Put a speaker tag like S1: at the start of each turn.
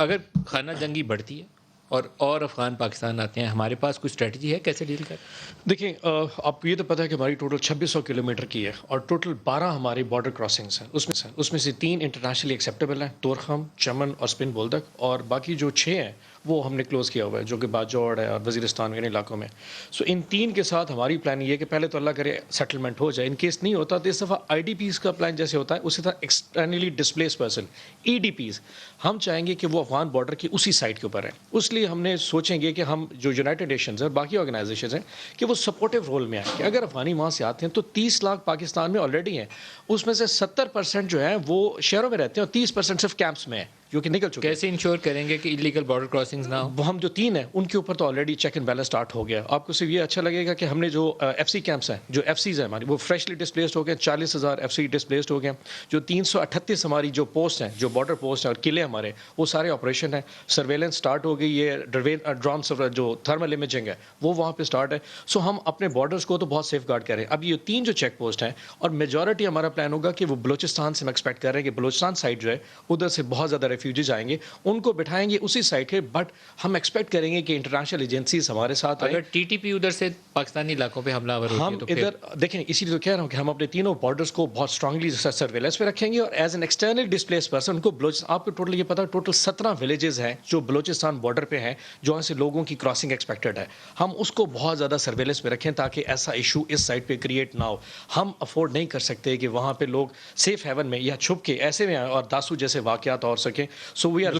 S1: اگر خانہ جنگی بڑھتی ہے اور افغان پاکستان آتے ہیں، ہمارے پاس کوئی اسٹریٹجی ہے کیسے ڈیل کریں؟
S2: دیکھیں آپ کو یہ تو پتہ ہے کہ ہماری ٹوٹل 2600 کلومیٹر کی ہے اور ٹوٹل 12 ہماری بارڈر کراسنگس ہیں، اس میں سے 3 انٹرنیشنلی ایکسیپٹیبل ہیں، طورخم، چمن اور سپن بولدک، اور باقی جو 6 ہیں وہ ہم نے کلوز کیا ہوا ہے، جو کہ باجوڑ ہے اور وزیرستان کے علاقوں میں. سو ان 3 کے ساتھ ہماری پلان یہ ہے کہ پہلے تو اللہ کرے سیٹلمنٹ ہو جائے. ان کیس نہیں ہوتا تو اس دفعہ آئی ڈی پیز کا پلان جیسے ہوتا ہے اسی طرح externally displaced person E D Ps ہم چاہیں گے کہ وہ افغان بارڈر کی اسی سائٹ کے اوپر ہیں. اس لیے ہم نے سوچیں گے کہ ہم جو یونائٹڈ نیشنز ہیں اور باقی آرگنائزیشنز ہیں کہ وہ سپورٹیو رول میں آئیں کہ اگر افغانی وہاں سے آتے ہیں تو 30 لاکھ پاکستان میں آلریڈی ہیں، اس میں سے 70% جو ہیں وہ شہروں میں رہتے ہیں اور 30% صرف کیمپس میں ہیں جو کہ نکل چکے ہیں.
S1: کیسے انشور کریں گے کہ ایلیگل بارڈر کراسنگز نہ ہو؟
S2: وہ ہم جو 3 ہیں ان کے اوپر تو already check and balance start ہو گیا. آپ کو صرف یہ اچھا لگے گا کہ ہم نے جو ایف سی کیمپس ہیں، جو ایف سیز ہیں ہماری، وہ فریشلی ڈسپلیسڈ ہو گئے، 40,000 ایف سی ڈسپلیسڈ ہو گئے. جو 338 ہماری جو پوسٹ ہیں، جو بارڈر پوسٹ ہیں اور قلعے ہمارے، وہ سارے آپریشن ہیں. سرویلنس اسٹارٹ ہو گئی ہے، ڈرون جو تھرمل امیجنگ ہے وہ وہاں پہ اسٹارٹ ہے. سو ہم اپنے بارڈرز کو تو بہت سیف گارڈ کریں. اب یہ 3 جو چیک پوسٹ ہیں، اور میجورٹی ہمارا پلان ہوگا کہ وہ بلوچستان سے ہم ایکسپیکٹ کر رہے ہیں کہ بلوچستان سائڈ جو ہے ادھر سے بہت زیادہ ریفیوجیز آئیں گے، ان کو بٹھائیں گے اسی سائڈ کے. بٹ ہم ایکسپیکٹ کریں گے کہ انٹرنیشنل ایجنسیز ہمارے ساتھ آئیں.
S1: اگر ٹی ٹی پی ادھر سے پاکستانی علاقوں پہ حملہ آور ہوتی
S2: ہم
S1: ہے تو پھر
S2: ادھر دیکھیں، اسی لیے تو کہہ رہا ہوں کہ ہم اپنے تینوں بارڈرز کو بہت اسٹرانگلی سرویلنس پہ رکھیں گے اور as an external displaced person ان کو آپ کو ٹوٹل یہ پتا ہے ٹوٹل 17 ولیجز ہیں جو بلوچستان بارڈر پہ ہیں جہاں سے لوگوں کی کراسنگ ایکسپیکٹڈ ہے. ہم اس کو بہت زیادہ سرویلنس پہ رکھیں تاکہ ایسا ایشو اس سائٹ پہ کریٹ نہ ہو. ہم افورڈ نہیں کر سکتے کہ وہاں پہ لوگ سیف ہیون میں یا چھپ کے ایسے میں آئیں اور داسو جیسے واقعات اور سکیں. سو وی آر